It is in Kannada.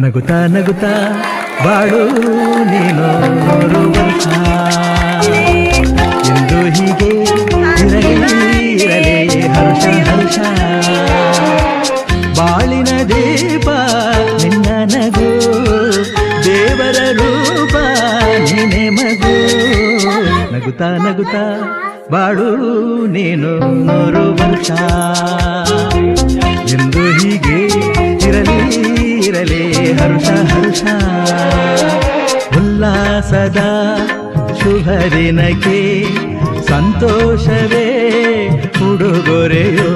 ನಗುತ್ತಾ ನಗುತ್ತಾ ಬಾಳು ನೀನು 100 ವರ್ಷ ಎಂದು ಹೀಗೆ ಇರಲಿ ಹರ್ಷ ಹರ್ಷ ಬಾಳಿನ ದೀಪ ನಿನ್ನ ನಗು ದೇವರ ರೂಪ ನಿನೆ ಮಗು ನಗುತ್ತಾ ನಗುತ್ತಾ ಬಾಳು ನೀನು 100 ವರ್ಷ ಎಂದು ಹೀಗೆ ಇರಲಿ ಹರ್ಷ ಹರ್ಷ ಉಲ್ಲಾಸದ ಶುಭ ದಿನಕ್ಕೆ ಸಂತೋಷವೇ ಉಡುಗೊರೆಯೋ